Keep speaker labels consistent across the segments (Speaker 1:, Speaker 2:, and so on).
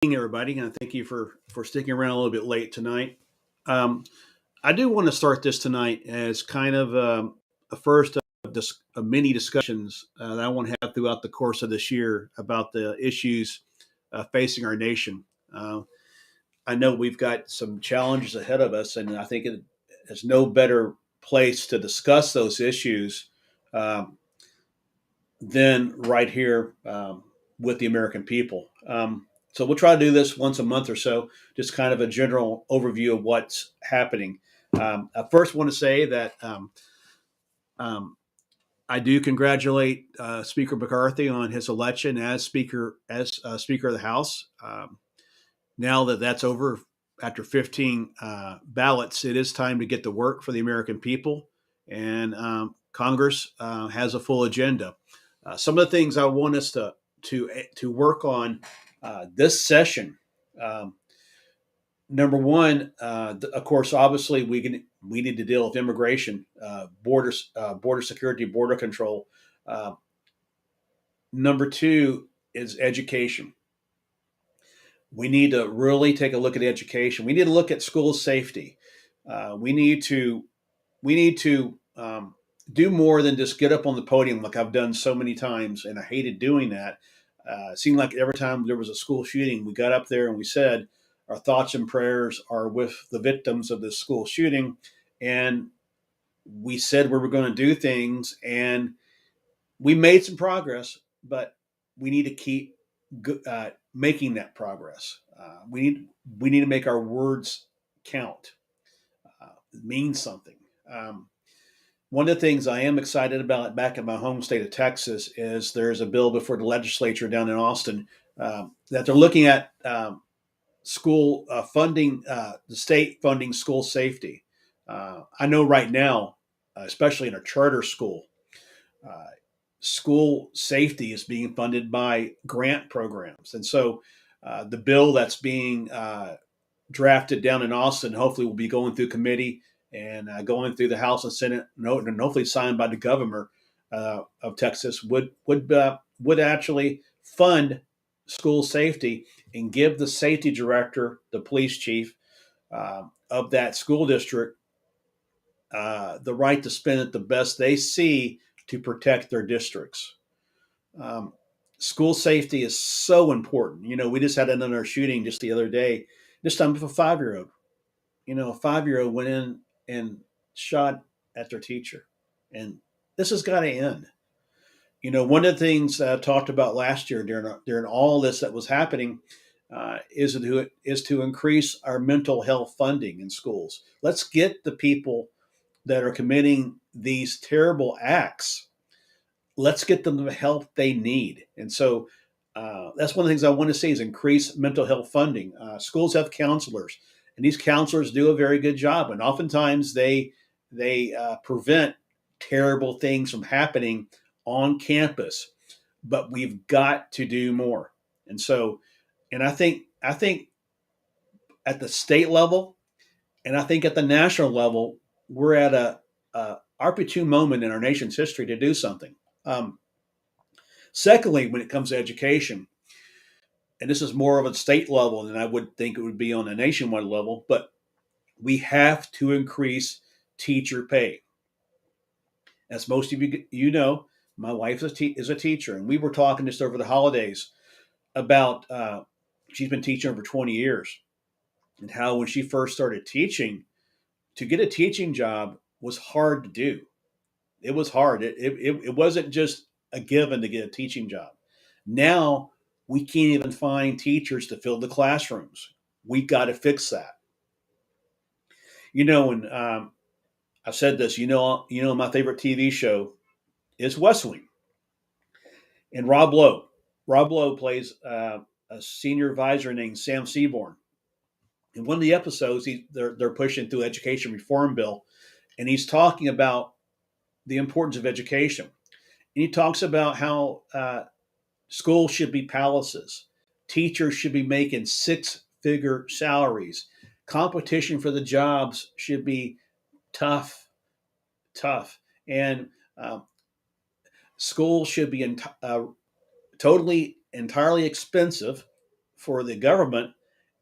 Speaker 1: Everybody, and thank you for sticking around a little bit late tonight. Um, I do want to start this tonight as kind of a first of many discussions that I want to have throughout the course of this year about the issues facing our nation. Uh, I know we've got some challenges ahead of us, and I think there's no better place to discuss those issues um, than right here with the American people. So we'll try to do this once a month or so, just kind of a general overview of what's happening. I first want to say that um, I do congratulate Speaker McCarthy on his election as Speaker of the House. Now that that's over, after 15 ballots, it is time to get to work for the American people, and Congress has a full agenda. Some of the things I want us to work on this session. Um, Number one, of course, obviously we need to deal with immigration, border security, border control. Uh, Number two is education. We need to really take a look at education. We need to look at school safety. We need to do more than just get up on the podium like I've done so many times, and I hated doing that. It seemed like every time there was a school shooting, we got up there and we said our thoughts and prayers are with the victims of this school shooting, and we said we were going to do things, and we made some progress, but we need to keep making that progress. We need to make our words count, mean something. Um, One of the things I am excited about back in my home state of Texas is there's a bill before the legislature down in Austin that they're looking at school funding, the state funding school safety. I know right now, especially in a charter school, uh, school safety is being funded by grant programs. And so the bill that's being drafted down in Austin hopefully will be going through committee and going through the House and Senate, and hopefully signed by the governor of Texas. Would actually fund school safety and give the safety director, the police chief of that school district, the right to spend it the best they see to protect their districts. Um, School safety is so important. You know, we just had another shooting just the other day. This time with a 5-year-old. You know, a 5-year-old went in and shot at their teacher, and this has got to end. You know, one of the things that I talked about last year during all this that was happening is to increase our mental health funding in schools. Let's get the people that are committing these terrible acts. Let's get them the help they need. And so that's one of the things I want to see is increase mental health funding. Schools have counselors, and these counselors do a very good job. And oftentimes they prevent terrible things from happening on campus. But we've got to do more. And so, and I think at the state level, and I think at the national level, we're at a opportune moment in our nation's history to do something. Um, Secondly, when it comes to education, and this is more of a state level than I would think it would be on a nationwide level, but we have to increase teacher pay. As most of you know, my wife is a teacher, and we were talking just over the holidays about she's been teaching over 20 years, and how when she first started teaching, to get a teaching job was hard to do. It was hard. It wasn't just a given to get a teaching job. Now we can't even find teachers to fill the classrooms. We got to fix that. You know, and I've said this. My favorite TV show is West Wing, and Rob Lowe. Rob Lowe plays a senior advisor named Sam Seaborn. In one of the episodes, they're pushing through education reform bill, and he's talking about the importance of education. And he talks about how schools should be palaces. Teachers should be making six-figure salaries. Competition for the jobs should be tough, tough. And uh, schools should be totally, entirely expensive for the government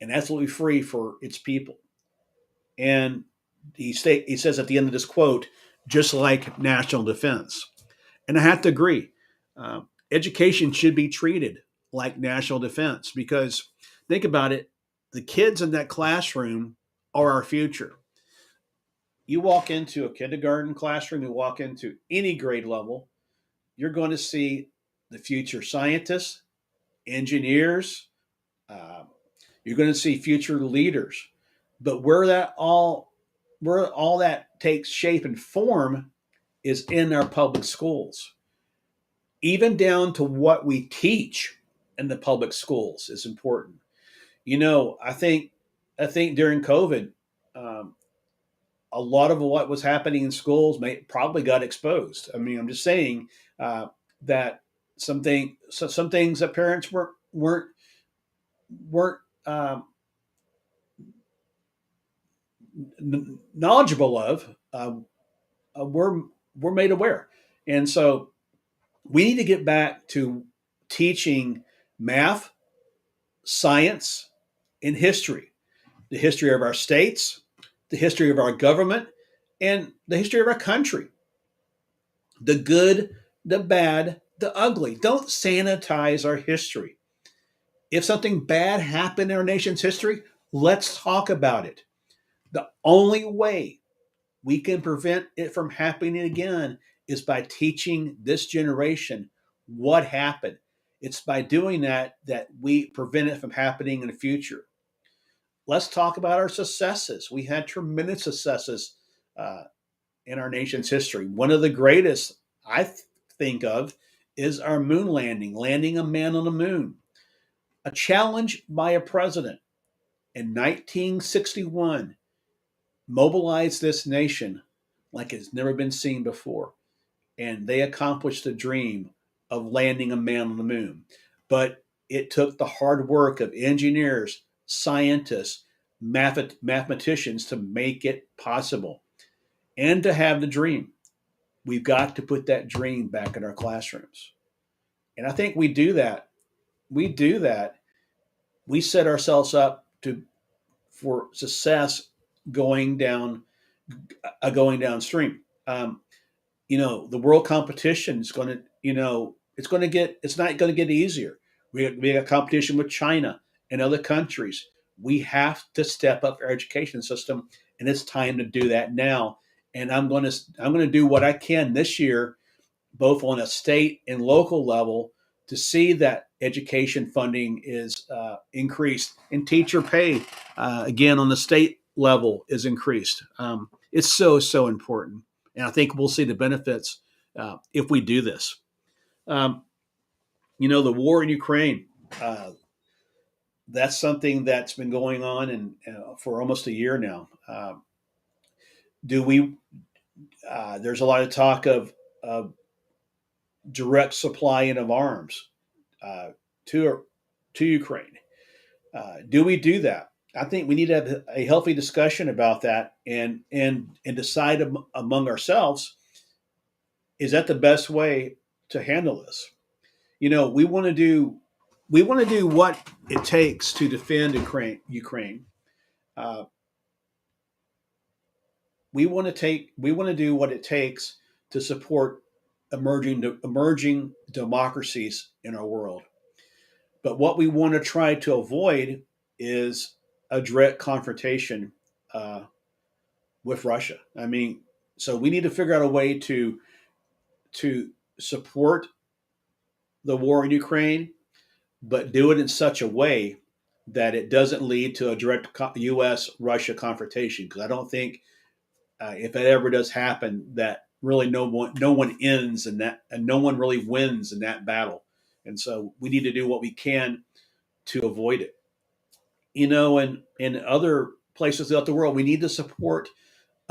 Speaker 1: and absolutely free for its people. And he says at the end of this quote, just like national defense. And I have to agree. Education should be treated like national defense because think about it, the kids in that classroom are our future. You walk into a kindergarten classroom, you walk into any grade level, you're going to see the future scientists, engineers, uh, you're going to see future leaders. But where all that takes shape and form is in our public schools. Even down to what we teach in the public schools is important. I think during COVID, um, a lot of what was happening in schools probably got exposed. I mean, I'm just saying that some things that parents weren't knowledgeable of were made aware, and so we need to get back to teaching math, science, and history, the history of our states, the history of our government, and the history of our country. The good, the bad, the ugly. Don't sanitize our history. If something bad happened in our nation's history, let's talk about it. The only way we can prevent it from happening again is by teaching this generation what happened. It's by doing that we prevent it from happening in the future. Let's talk about our successes. We had tremendous successes uh, in our nation's history. One of the greatest think of is our moon landing, landing a man on the moon. A challenge by a president in 1961 mobilized this nation like it's never been seen before. And they accomplished the dream of landing a man on the moon. But it took the hard work of engineers, scientists, mathematicians to make it possible and to have the dream. We've got to put that dream back in our classrooms. And I think we do that. We do that. We set ourselves up to for success going down going downstream. The world competition is going to it's not going to get easier. We got competition with China and other countries. We have to step up our education system, and it's time to do that now. And I'm going to do what I can this year, both on a state and local level, to see that education funding is increased and teacher pay again on the state level is increased. It's so important, and I think we'll see the benefits if we do this. Um, the war in Ukraine. That's something that's been going on and for almost a year now. Do we? There's a lot of talk of direct supplying of arms uh, to to Ukraine. Do we do that? I think we need to have a healthy discussion about that and decide among ourselves, is that the best way to handle this? We want to do what it takes to defend Ukraine. Uh, we want to do what it takes to support emerging democracies in our world. But what we want to try to avoid is a direct confrontation uh, with Russia. I mean, so we need to figure out a way to support the war in Ukraine, but do it in such a way that it doesn't lead to a direct U.S. Russia confrontation. Because I don't think if it ever does happen, that really no one ends in that, and no one really wins in that battle. And so we need to do what we can to avoid it. And in other places throughout the world, we need to support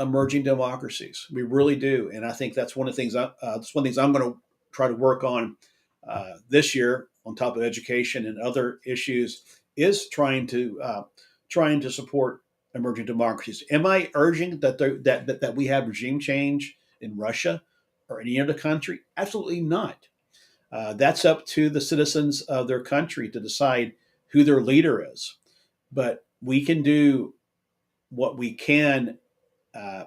Speaker 1: emerging democracies. We really do, and I think that's one of the things. That's one of the things I'm going to try to work on this year, on top of education and other issues, is trying to support emerging democracies. Am I urging that we have regime change in Russia or any other country? Absolutely not. That's up to the citizens of their country to decide who their leader is. But we can do what we can uh,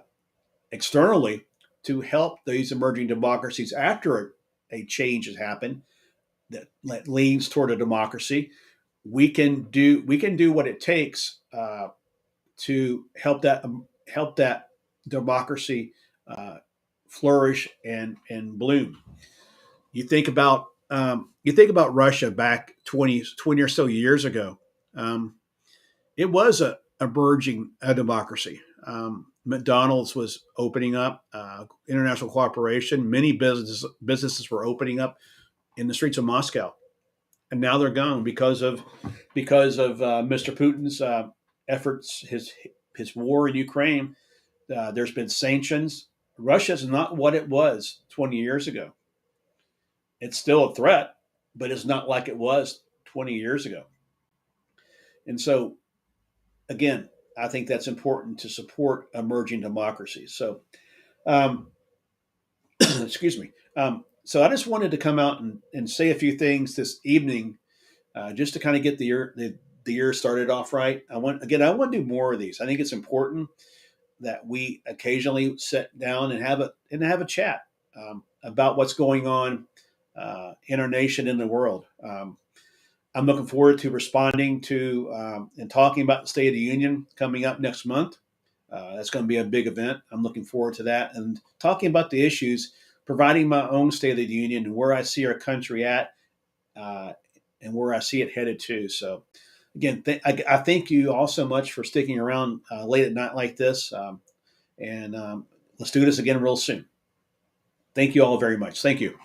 Speaker 1: externally to help these emerging democracies after a change has happened that leans toward a democracy. We can do what it takes to help that democracy uh, flourish and bloom. You think about Russia back 20 or so years ago. Um, it was a emerging a democracy. McDonald's was opening up, international cooperation. Many businesses were opening up in the streets of Moscow, and now they're gone because of Mr. Putin's efforts, his war in Ukraine. There's been sanctions. Russia's not what it was 20 years ago. It's still a threat, but it's not like it was 20 years ago. And so, again, I think that's important to support emerging democracies. So, um, excuse me. So I just wanted to come out and say a few things this evening, just to kind of get the year started off right. I want to do more of these. I think it's important that we occasionally sit down and have a chat about what's going on in our nation, in the world. I'm looking forward to responding to and talking about the State of the Union coming up next month. That's going to be a big event. I'm looking forward to that and talking about the issues, providing my own State of the Union and where I see our country at uh, and where I see it headed to. So, again, I thank you all so much for sticking around late at night like this. And let's do this again real soon. Thank you all very much. Thank you.